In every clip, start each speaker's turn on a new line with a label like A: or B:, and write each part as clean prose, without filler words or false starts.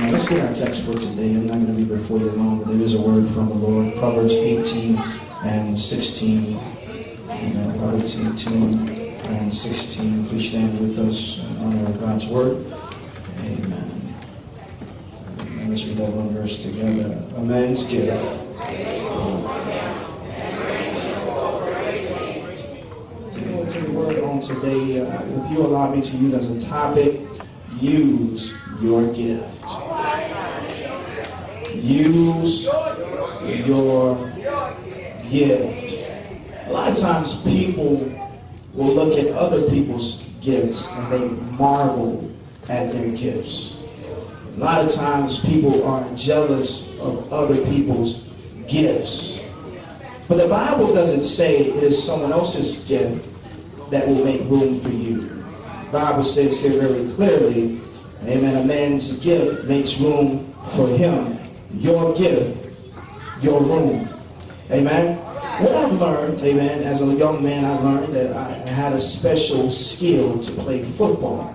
A: Let's get our text for today. I'm not going to be before you long, but there is a word from the Lord. Proverbs 18 and 16. Amen. Proverbs 18 and 16. Please stand with us in honor of God's word. Amen. Amen. Let's read that one verse together. A man's gift. To go into the word on today, if you allow me to use as a topic, use your gift. Use your gift. A lot of times people will look at other people's gifts and they marvel at their gifts. A lot of times people are jealous of other people's gifts. But the Bible doesn't say it is someone else's gift that will make room for you. The Bible says here very clearly, amen, a man's gift makes room for him. Your gift, your room. Amen. What I've learned, amen, as a young man, I learned that I had a special skill to play football.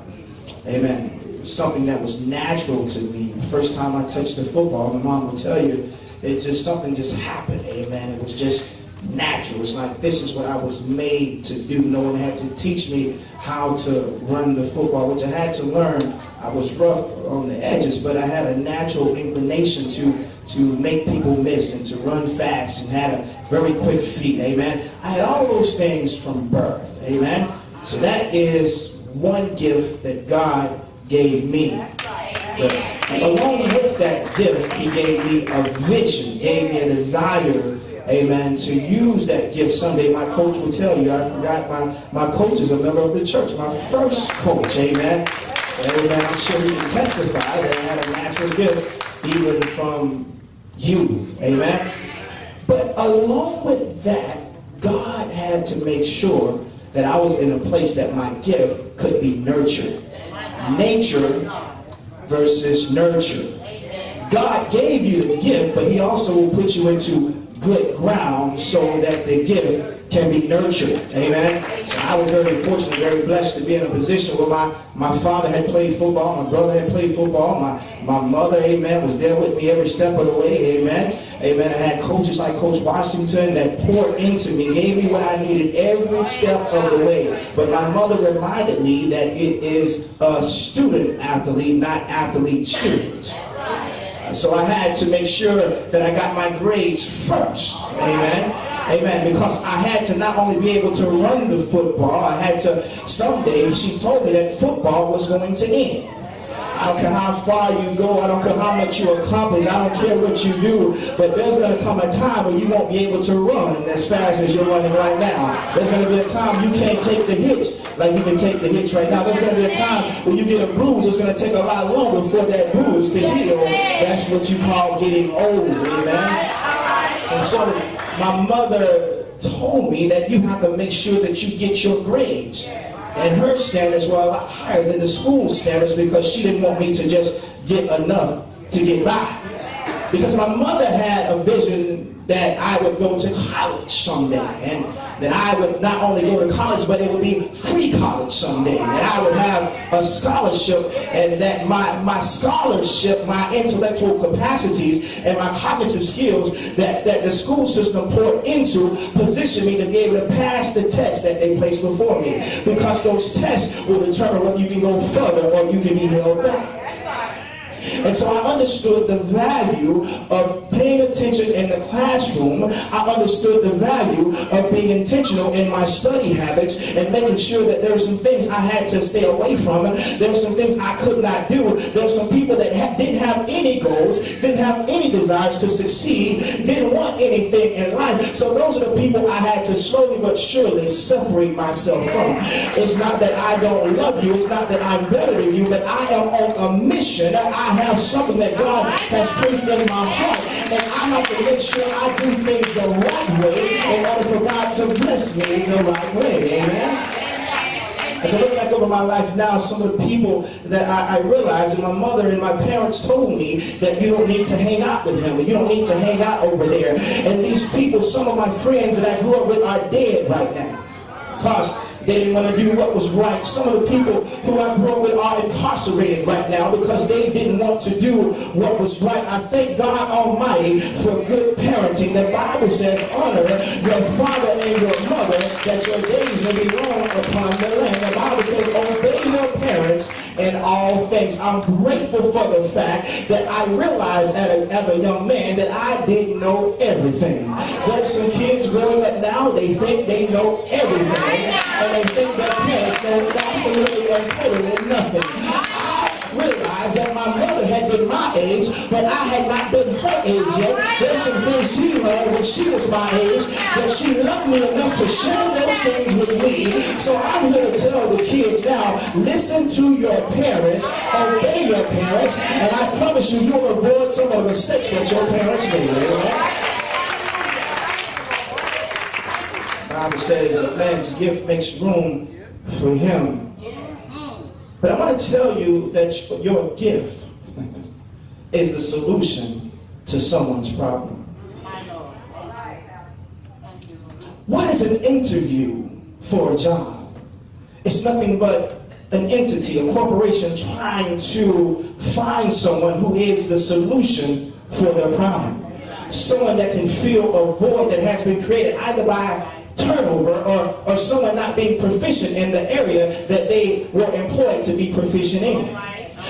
A: Amen. It was something that was natural to me. The first time I touched the football, my mom would tell you, something just happened. Amen. It was just natural. It's like, this is what I was made to do. No one had to teach me how to run the football, which I had to learn. I was rough on the edges, but I had a natural inclination to make people miss and to run fast and had a very quick feet. Amen. I had all those things from birth. Amen. So that is one gift that God gave me. But along with that gift, he gave me a vision, gave me a desire, amen, to use that gift someday. My coach will tell you, I forgot my coach is a member of the church, my first coach, amen. Amen. I'm sure he can testify that I had a natural gift even from youth. Amen. But along with that, God had to make sure that I was in a place that my gift could be nurtured. Nature versus nurture. God gave you the gift, but he also will put you into good ground so that the gift can be nurtured. Amen. So I was very fortunate, very blessed to be in a position where my father had played football, my brother had played football, my mother, amen, was there with me every step of the way. Amen. Amen. I had coaches like Coach Washington that poured into me, gave me what I needed every step of the way. But my mother reminded me that it is a student athlete, not athlete student. So I had to make sure that I got my grades first. Amen. Amen. Because I had to not only be able to run the football, I had to, someday she told me that football was going to end. I don't care how far you go, I don't care how much you accomplish, I don't care what you do, but there's going to come a time when you won't be able to run as fast as you're running right now. There's going to be a time you can't take the hits like you can take the hits right now. There's going to be a time when you get a bruise, it's going to take a lot longer for that bruise to heal. That's what you call getting old, amen? And so my mother told me that you have to make sure that you get your grades. And her standards were a lot higher than the school standards because she didn't want me to just get enough to get by. Because my mother had a vision that I would go to college someday. And that I would not only go to college, but it would be free college someday. That I would have a scholarship and that my scholarship, my intellectual capacities and my cognitive skills that the school system poured into positioned me to be able to pass the tests that they placed before me. Because those tests will determine whether you can go further or you can be held back. And so I understood the value of paying attention in the classroom. I understood the value of being intentional in my study habits and making sure that there were some things I had to stay away from. There were some things I could not do. There were some people that didn't have any goals, didn't have any desires to succeed, didn't want anything in life. So those are the people I had to slowly but surely separate myself from. It's not that I don't love you. It's not that I'm better than you, but I am on a mission. I have something that God has placed in my heart, and I have to make sure I do things the right way in order for God to bless me the right way. Amen. As I look back over my life now, some of the people that I realized, and my mother and my parents told me that you don't need to hang out with him, and you don't need to hang out over there. And these people, some of my friends that I grew up with, are dead right now. Because They didn't want to do what was right. Some of the people who I grew up with are incarcerated right now because they didn't want to do what was right. I thank God Almighty for good parenting. The Bible says, honor your father and your mother, that your days may be long upon the land. The Bible says, obey your parents in all things. I'm grateful for the fact that I realized as a young man that I didn't know everything. There's some kids growing up now, they think they know everything, and they think their parents know absolutely and totally nothing. I realized that my mother had been my age, but I had not been her age yet. There's some things she learned when she was my age that she loved me enough to share those things with me. So I'm here to tell the kids now, listen to your parents, obey your parents, and I promise you, you'll avoid some of the mistakes that your parents made. Amen? The Bible says a man's gift makes room for him. But I want to tell you that your gift is the solution to someone's problem. What is an interview for a job? It's nothing but an entity, a corporation trying to find someone who is the solution for their problem. Someone that can fill a void that has been created either by turnover or someone not being proficient in the area that they were employed to be proficient in.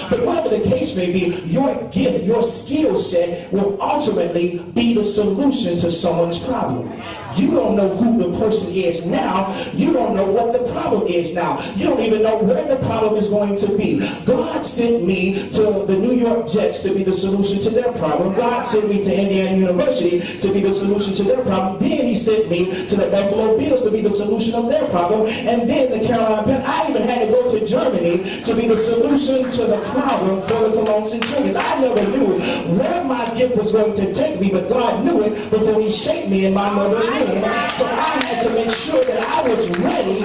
A: But whatever the case may be, your gift, your skill set will ultimately be the solution to someone's problem. You don't know who the person is now. You don't know what the problem is now. You don't even know where the problem is going to be. God sent me to the New York Jets to be the solution to their problem. God sent me to Indiana University to be the solution to their problem. Then he sent me to the Buffalo Bills to be the solution of their problem. And then the Carolina Panthers. I even had to go to Germany to be the solution to the problem for the Cologne Centurions. I never knew where my gift was going to take me, but God knew it before he shaped me in my mother's womb. So I had to make sure that I was ready.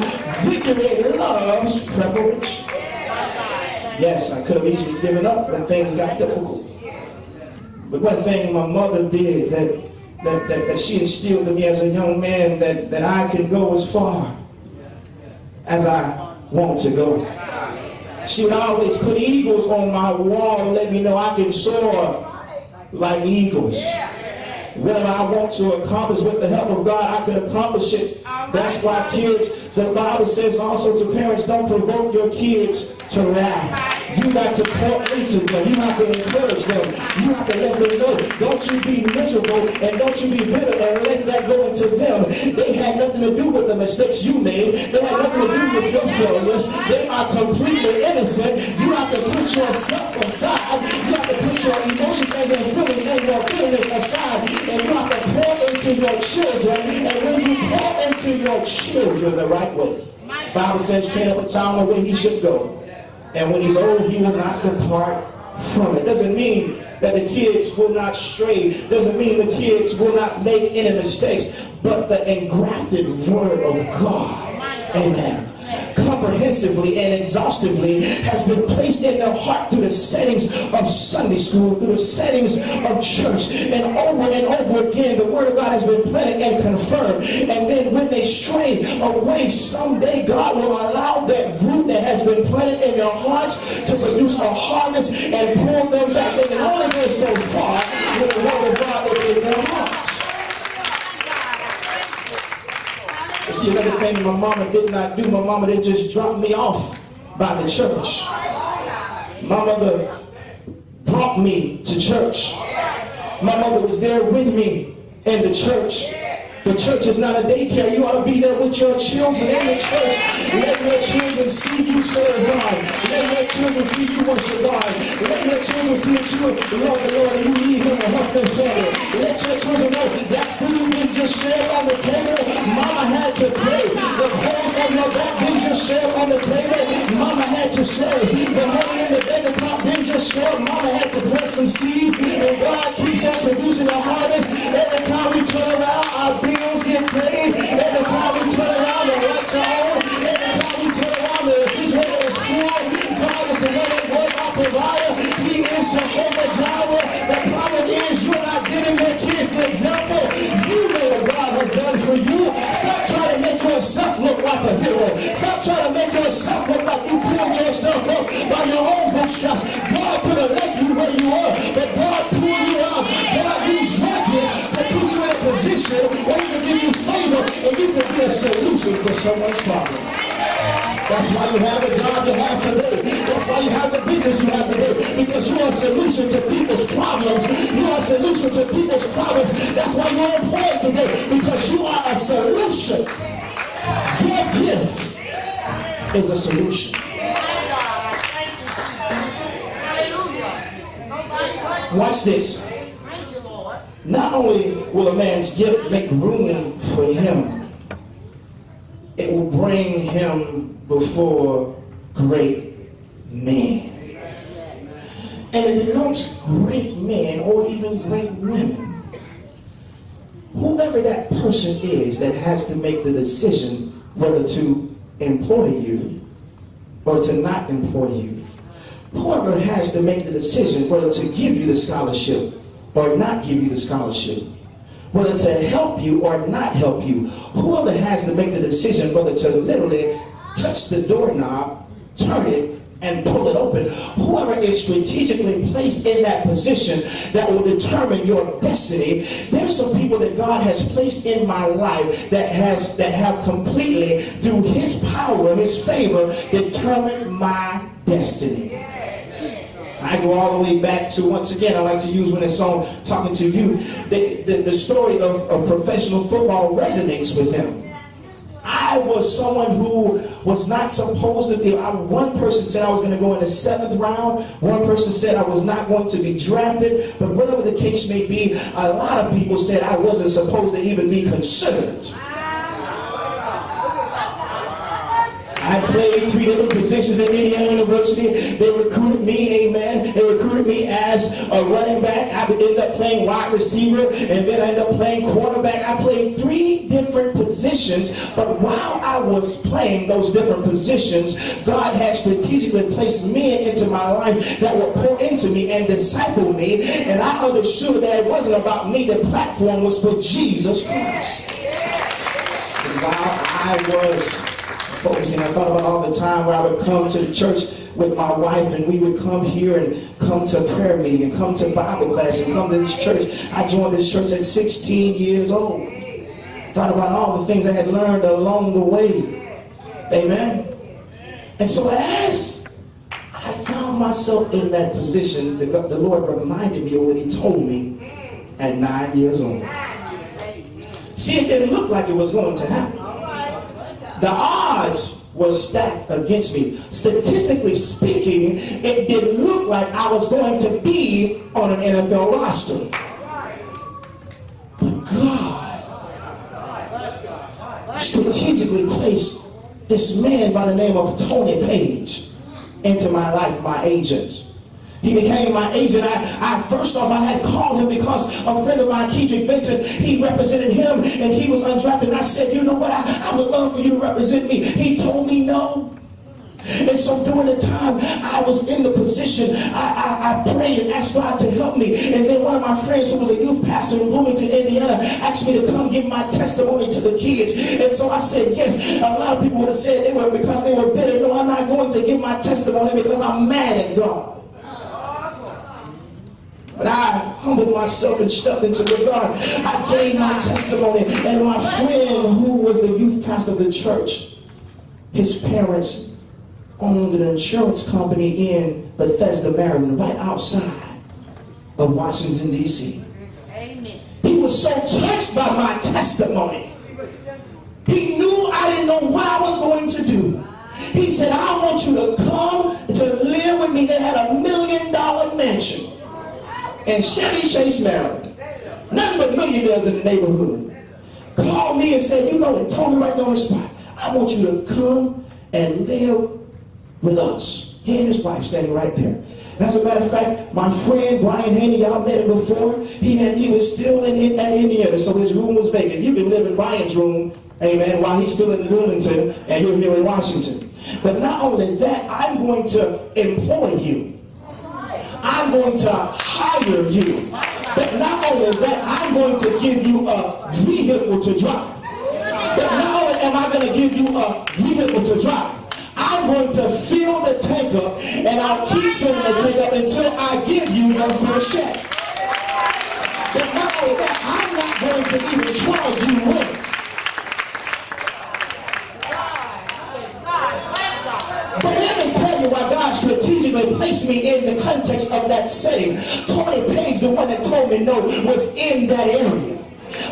A: Victory loves preparation. Yes, I could have easily given up when things got difficult. But one thing my mother did that she instilled in me as a young man, that I can go as far as I want to go. She would always put eagles on my wall and let me know I can soar like eagles. Whatever I want to accomplish with the help of God, I can accomplish it. That's why kids, the Bible says also to parents, don't provoke your kids to wrath. You got to pour into them. You have to encourage them. You have to let them know. Don't you be miserable and don't you be bitter and let that go into them. They had nothing to do with the mistakes you made. They had nothing to do with your failures. They are completely innocent. You have to put yourself aside. You have to put your emotions and your feelings and your bitterness aside. And you have to pour into your children. And when you pour into your children the right way, the Bible says, train up a child in the way he should go. And when he's old, he will not depart from it. Doesn't mean that the kids will not stray. Doesn't mean the kids will not make any mistakes. But the engrafted word of God, amen, comprehensively and exhaustively has been placed in their heart through the settings of Sunday school, through the settings of church, and over again the word of God has been planted and confirmed. And then when they stray away, someday God will allow that root that has been planted in their hearts to produce a harvest and pull them back. They can only go so far when the word of God is in their hearts. See, another thing my mama did not do, my mama didn't just drop me off by the church. My mother brought me to church. My mother was there with me in the church. The church is not a daycare. You ought to be there with your children in the church. Let your children see you serve God. Let your children see you worship God. Let your children see that you love the Lord and you need him to help their family. Let your children know that food didn't just share on the table. Mama had to pray. The clothes on your back didn't just share on the table. Mama had to serve. The money in the bank account didn't just show up. Mama had to plant some seeds. And God keeps on producing a harvest. Every time we turn around, our bills get paid. Every time we turn around, the lights are on. Every time we turn around, the refrigerator is full. God is the one that was our provider. He is Jehovah Jireh. The problem is you're not giving your kids the example. You know what God has done for you. Stop trying to make yourself look like a hero. Stop try to make yourself look like you pulled yourself up by your own bootstraps. God could have left you where you are, but God pulled you out. God used drafted to put you in a position where He can give you favor and you can be a solution for someone's problem. That's why you have the job you have today. That's why you have the business you have today. Because you are a solution to people's problems. You are a solution to people's problems. That's why you're employed today. Because you are a solution. Your gift is a solution. Watch this. Not only will a man's gift make room for him, it will bring him before great men. And it denotes great men or even great women. Whoever that person is that has to make the decision whether to employ you or to not employ you. Whoever has to make the decision whether to give you the scholarship or not give you the scholarship, whether to help you or not help you. Whoever has to make the decision whether to literally touch the doorknob, turn it, and pull it open. Whoever is strategically placed in that position that will determine your destiny. There's some people that God has placed in my life that have completely, through His power, His favor, determined my destiny. I go all the way back to, once again, I like to use when it's on talking to you, the story of professional football resonates with them. I was someone who was not supposed to be. One person said I was going to go in the 7th round. One person said I was not going to be drafted. But whatever the case may be, a lot of people said I wasn't supposed to even be considered. I played 3 different positions at Indiana University. They recruited me, amen. They recruited me as a running back. I ended up playing wide receiver, and then I ended up playing quarterback. I played 3 different positions, but while I was playing those different positions, God had strategically placed men into my life that would pour into me and disciple me, and I understood that it wasn't about me. The platform was for Jesus Christ. And while I was focusing, I thought about all the time where I would come to the church with my wife, and we would come here and come to prayer meeting and come to Bible class and come to this church. I joined this church at 16 years old. Thought about all the things I had learned along the way. Amen. And so as I found myself in that position, the Lord reminded me of what He told me at 9 years old. See, it didn't look like it was going to happen. The odds were stacked against me. Statistically speaking, it didn't look like I was going to be on an NFL roster. But God strategically placed this man by the name of Tony Page into my life, my agent. He became my agent. First off, I had called him because a friend of mine, Kedrick Vincent, he represented him and he was undrafted. And I said, you know what, I would love for you to represent me. He told me no. And so during the time I was in the position, I prayed and asked God to help me. And then one of my friends who was a youth pastor in Bloomington, Indiana, asked me to come give my testimony to the kids. And so I said yes. A lot of people would have said they were because they were bitter. No, I'm not going to give my testimony because I'm mad at God. But I humbled myself and stepped into the God. I gave my testimony, and my friend who was the youth pastor of the church, his parents owned an insurance company in Bethesda, Maryland, right outside of Washington, D.C. Amen. He was so touched by my testimony. He knew I didn't know what I was going to do. He said, I want you to come to live with me. They had $1 million mansion in Chevy Chase, Maryland. Nothing but millionaires in the neighborhood. Called me and said, you know, and told me right there on the spot, I want you to come and live with us. He and his wife standing right there. And as a matter of fact, my friend Brian Haney, y'all met him before. He was still in Indiana, so his room was vacant. You can live in Brian's room, amen, while he's still in Bloomington and you're here in Washington. But not only that, I'm going to employ you. I'm going to hire you. But not only that, I'm going to give you a vehicle to drive. But not only am I going to give you a vehicle to drive, going to fill the tank up, and I'll keep filling the tank up until I give you your first check. But not only that, I'm not going to even charge you rent. But let me tell you why God strategically placed me in the context of that setting. Tony Page, the one that told me no, was in that area.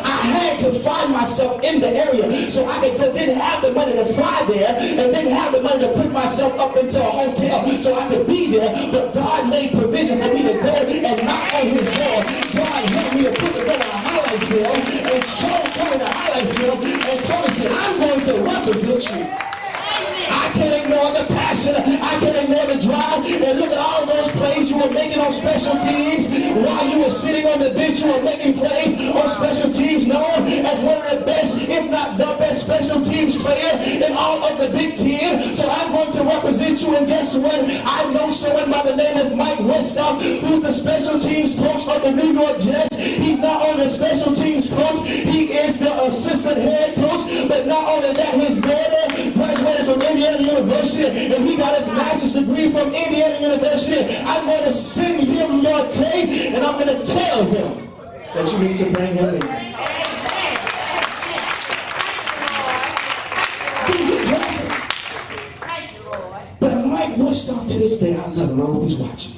A: I had to find myself in the area so I didn't have the money to fly there and didn't have the money to put myself up into a hotel so I could be there. But God made provision for me to go and knock on his door. God helped me to put together a highlight film and show Tony the highlight film, and Tony said, I'm going to represent you. I can't ignore the passion. I can't ignore the drive. And look at all those plays you were making on special teams. While you were sitting on the bench, you were making plays on special teams, known as one of the best, if not the best special teams player in all of the Big Ten. So I'm going to represent you. And guess what? I know someone by the name of Mike Westhoff, who's the special teams coach of the New York Jets. He's not only the special teams coach, he is the assistant head coach. But not only that, his daughter graduated from Indiana University, and he got his master's degree from Indiana University. I'm going to send him your tape, and I'm going to tell him that you need to bring him in. But Mike Westhoff, to this day, I love him. I hope he's watching.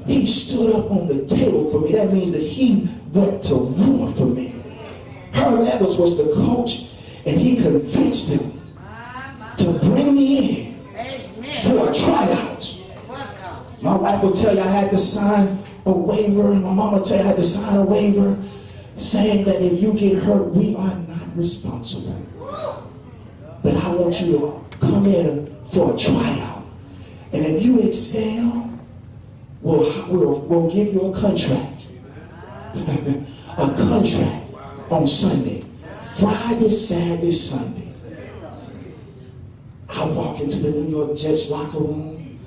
A: He stood up on the table for me. That means that he went to war for me. Herb Edwards was the coach, and he convinced him to bring me in for a tryout. My wife will tell you I had to sign a waiver. My mom will tell you I had to sign a waiver saying that if you get hurt, we are not responsible. But I want you to come in for a tryout. And if you excel, we'll give you a contract. A contract on Sunday. Friday, Saturday, Sunday. I walk into the New York Jets locker room.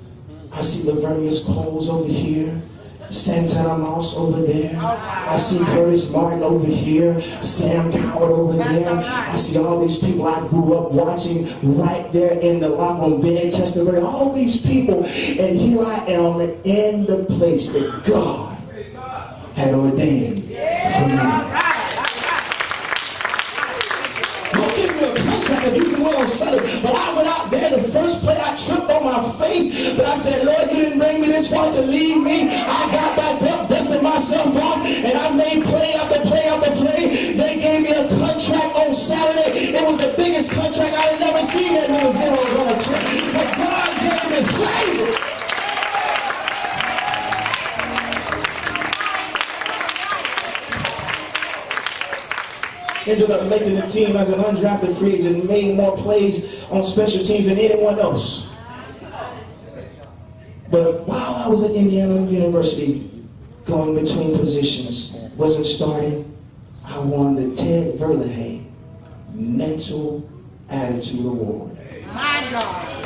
A: I see Laveranues Coles over here. Santana Mouse over there. I see Curtis Martin over here. Sam Coward over there. I see all these people I grew up watching right there in the locker room. Benny Testaverde, all these people. And here I am in the place that God had ordained for me. If you can well on Sunday, but I went out there, the first play I tripped on my face, but I said, Lord, you didn't bring me this far to leave me. I got back up, dusted myself off, and I made play after play after play. They gave me a contract on Saturday. It was the biggest contract I had never seen that many zeros on a check. But God gave me favor. Ended up making the team as an undrafted free agent and made more plays on special teams than anyone else. But while I was at Indiana University, going between positions, wasn't starting, I won the Ted Verlahaye Mental Attitude Award. My God.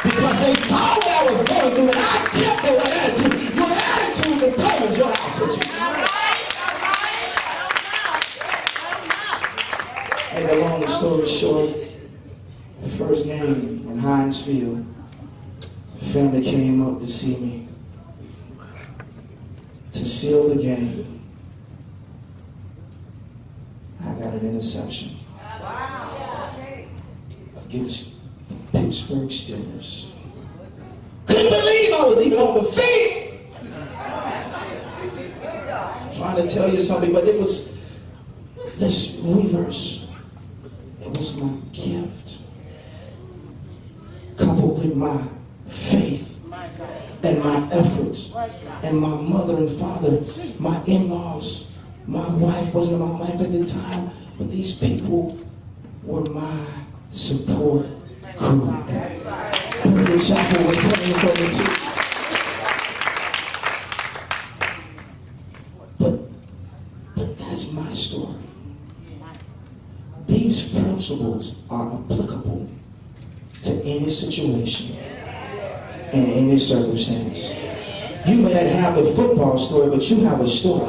A: Because they saw what I was going through, and I kept the right attitude. Your attitude determines your altitude. And the long story short, the first game in Heinz Field, family came up to see me to seal the game. I got an interception against the Pittsburgh Steelers. Couldn't believe I was even on the field. I'm trying to tell you something, but it was, let's reverse. It was my gift, coupled with my faith and my efforts and my mother and father, my in-laws. My wife wasn't my wife at the time, but these people were my support crew. The chapel was praying for me too. But that's my story. These principles are applicable to any situation and any circumstance. You may not have the football story, but you have a story.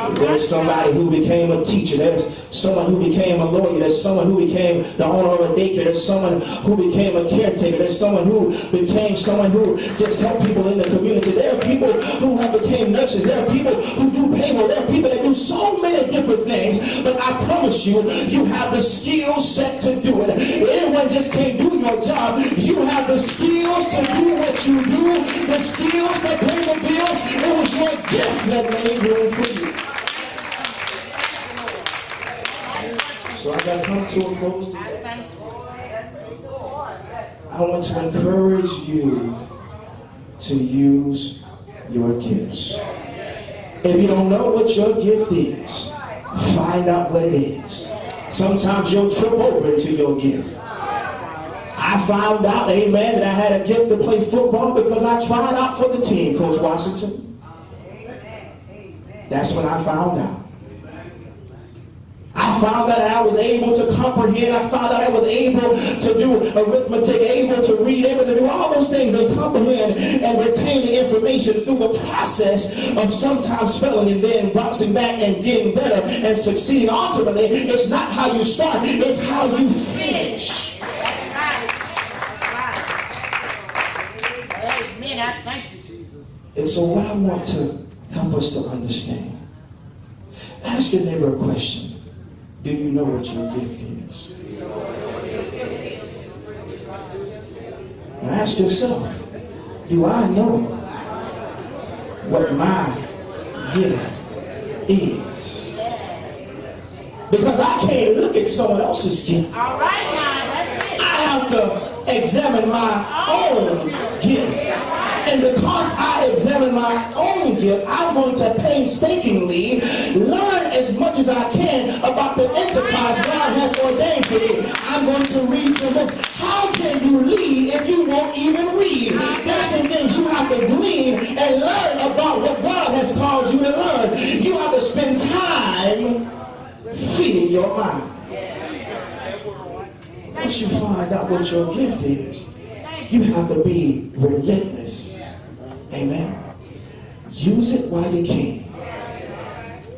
A: There's somebody who became a teacher. There's someone who became a lawyer. There's someone who became the owner of a daycare. There's someone who became a caretaker. There's someone who became someone who just helped people in the community. There are people who have became nurses. There are people who do payroll. There are people that do so many different things. But I promise you, you have the skill set to do it. Anyone just can't do your job. You have the skills to do what you do, the skills to pay the bills. It was your gift that made room for you. So I got to come to a close today. I want to encourage you to use your gifts. If you don't know what your gift is, find out what it is. Sometimes you'll trip over into your gift. I found out, amen, that I had a gift to play football because I tried out for the team, Coach Washington. That's when I found out. I found that I was able to comprehend. I found out I was able to do arithmetic, able to read, able to do all those things and comprehend and retain the information through the process of sometimes failing and then bouncing back and getting better and succeeding. Ultimately, it's not how you start, it's how you finish.
B: Amen. I thank you, Jesus.
A: And so what I want to help us to understand, ask your neighbor a question. Do you know what your gift is? Now ask yourself, do I know what my gift is? Because I can't look at someone else's gift.
B: All right, now, that's it.
A: I have to examine my own gift. And because I examine my own gift, I'm going to painstakingly learn as much as I can about the enterprise God has ordained for me. I'm going to read some books. How can you lead if you won't even read? There's some things you have to glean and learn about what God has called you to learn. You have to spend time feeding your mind. Once you find out what your gift is, you have to be relentless. Amen. Use it while you can.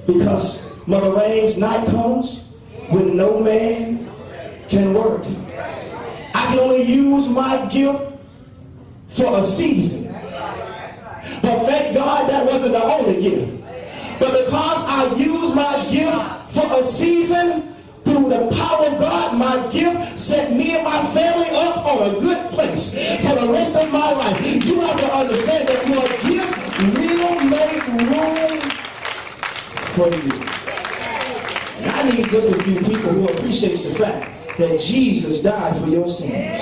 A: Because Mother Rain's night comes when no man can work. I can only use my gift for a season. But thank God that wasn't the only gift. But because I use my gift for a season, through the power of God, my gift set me and my family up on a good place for the rest of my life. You have to understand that your gift will make room for you. And I need just a few people who appreciates the fact that Jesus died for your sins.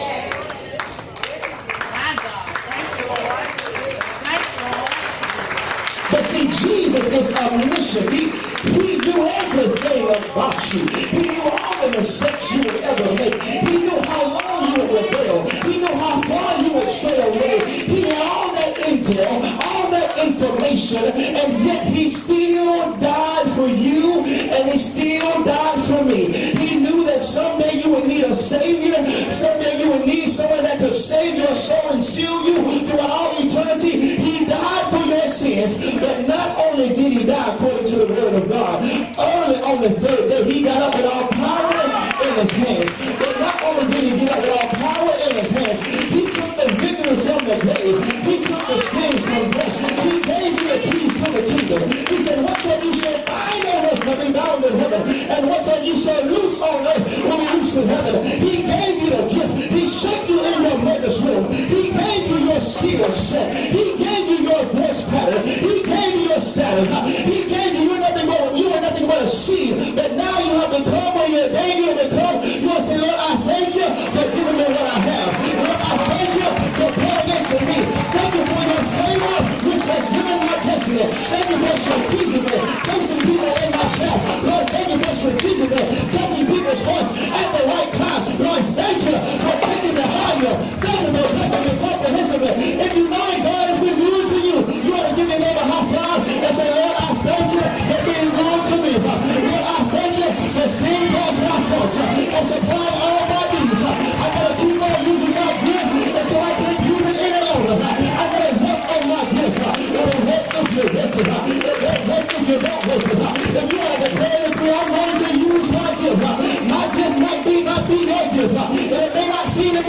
A: But see, Jesus is omniscient. He knew everything about you. He knew all the mistakes you would ever make. He knew how long you would rebel. He knew how far you would stray away. He had all that intel, all that information, and yet he still died for you, and he still died for me. He knew that someday you would need a Savior. Someday you would need someone that could save your soul and seal you throughout all eternity. He died for your sins, but not only did he die according to the word of God, early on the third day he got up with all power in his hands. But not only did he get up with all power in his hands, he took the victory from the grave. He took the sting from death. He gave you the keys to the kingdom. He said, whatsoever you shall bind on earth will be bound in heaven, and whatsoever you shall loose on earth will be loose in heaven. He gave you the gift. He shaped you in your mother's womb. He gave you your skill set. He gave you your voice pattern. He gave you your status. He gave you, you were nothing but a seed. But now you have become what you're ordained you to become. You want to say, Lord, I thank you for giving me what I have. Lord, I thank you for pouring into me. Thank you for your favor, which has given my destiny. Thank you for strategically placing people in my path. Lord, thank you for strategically touching people's hearts at the right time. Lord, thank you for taking me higher. Thank you for blessing me comprehensively. If you know God has been good to you, you ought to give your neighbor a high five and say, Lord, I thank you for being good to me. Lord, I thank you for seeing past my faults and supplying all my needs. I gotta keep on using my gift until I can't use it any longer. I gotta work on my gift. It'll work if you work it. It won't work if you don't work it.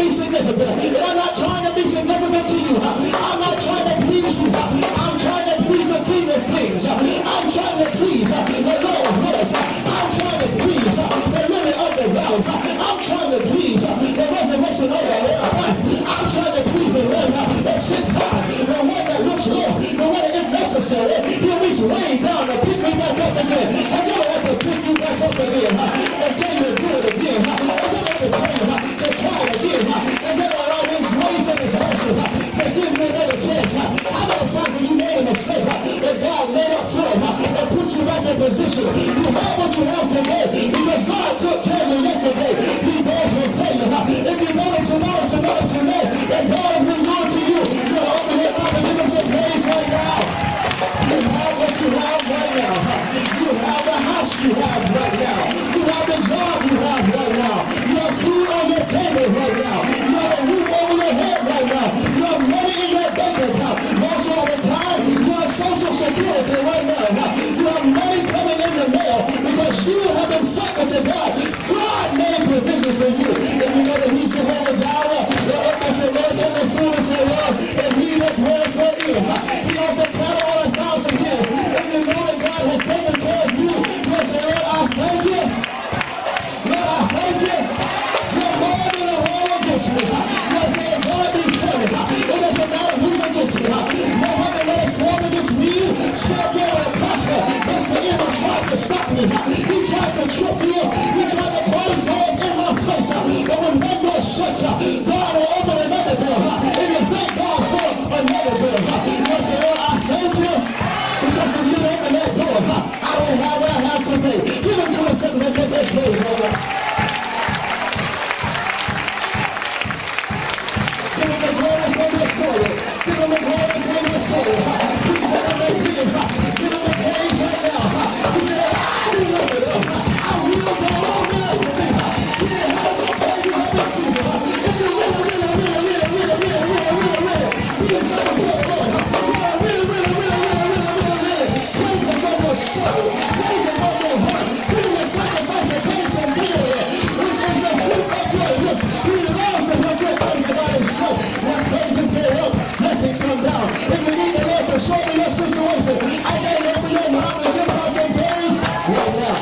A: be significant. And I'm not trying to be significant to you. I'm not trying to please you. I'm trying to please the King of Kings. I'm trying to please the Lord of Lords. I'm trying to please the Lily of the Valley. I'm trying to please the resurrection of the Lord. I'm trying to please the one that sits high, the one that looks low, the one that if necessary, he'll reach way down to pick me back up again. Has ever had to pick you back up again and tell you to do it again? Has ever had to tell you to try it again? Has ever allowed his grace and his mercy to give you another chance? How many times have you made a mistake that God made up for and put you back in position? You have what you have today because God took care of you yesterday. He does for you. If you know it, you know it, you know it, you know that God has been good to you. You're open your mouth and give him some praise right now. You have what you have right now. You have the house you have right now. You have the job you have right now. You have food on your table right now. You have a roof over your head right now. You have money in your bank account. Most of the time, you have social security right now. You have money coming in the mail because you have been faithful to God. God made provision for you. And you know that he's Jehovah Jireh. The earth that's the Lord and the fullness thereof. And he that dwells therein. He owns the cattle on 1,000 hills. And you know that God has taken care of you. You say, Lord, I thank you. Lord, I thank you. You're more than a war against me. You're saying, God be for me. It doesn't matter who's against me. No weapon that is formed against me shall be able to prosper. That's the enemy tried to stop me. He tried to trip me up. He tried to close doors in my face. But when one door shuts, God will open another door. And you thank God for another door. You say, Lord, I thank you. Because if you open that door, I don't have what I have today. Give him 20 seconds and get this praise, Lord. Give him the glory for your story. Give him the glory for your soul. He's going to make it. Give him the praise right now. He said, I love it up. I will to all that else to me. He didn't have some praise on this people. If you really be a son of the Lord. Praise him for your soul. Praise him for your heart. Give him a sacrifice of praise continually, which is the fruit of your lips. He loves to put good things about himself. When praises go up, blessings come down. If you need the Lord to show me your situation, I gotta open your mouth and give God some praise right now.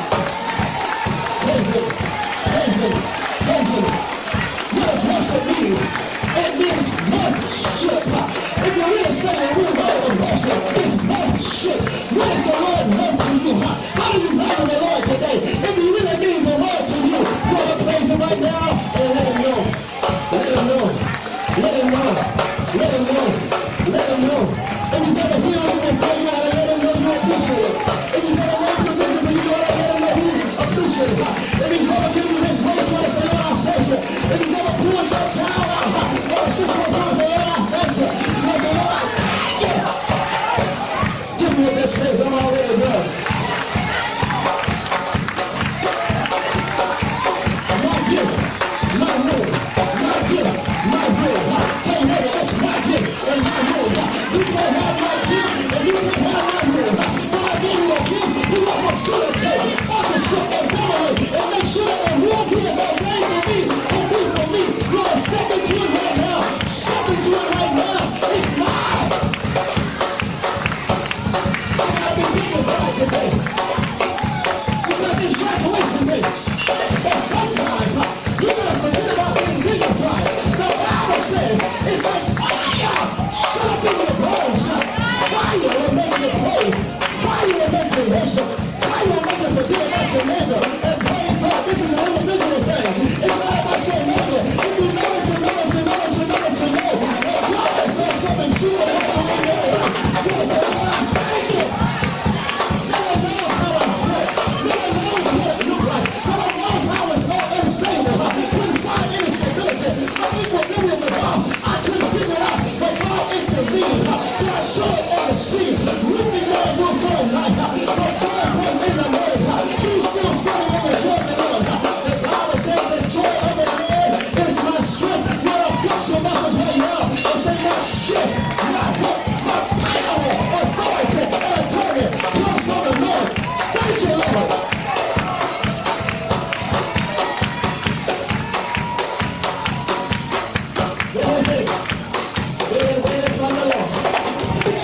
A: Praise him. Praise him. Praise him. Yes, worship me. It means worship. If you really say the real word of worship, it's worship. What is the Lord word to you? How do you value the Lord today? If he really means the word to you, you want to praise him right now and let him know. Let him know. Let him know. Let him know. Let him know. If he's ever healed you before you, let him know you appreciate it. If he's ever made provision for you, let him know you appreciate it. If he's ever given you his grace, you want to say, Lord, I thank you. If he's ever pulled your child out, or 6 months, you want to say, Lord, I thank you. You want to say, Lord, I thank you.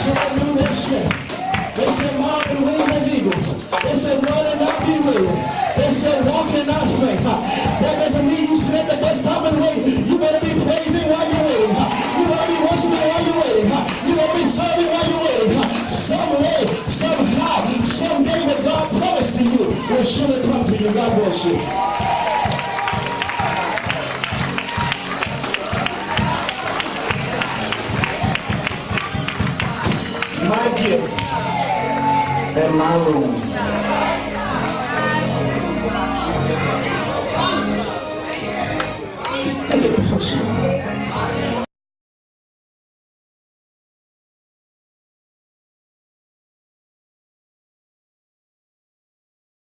A: shall renew their strength. They shall mount with wings as eagles. They shall run and not be weary. They shall walk and not faint. That doesn't mean you sit at the bus stop and wait. You better be praising while you're waiting. You better be worshiping while you're waiting. You better be serving while you're waiting. Some way, somehow, someday what God promised to you will surely come to you. God bless you. My gift and my room.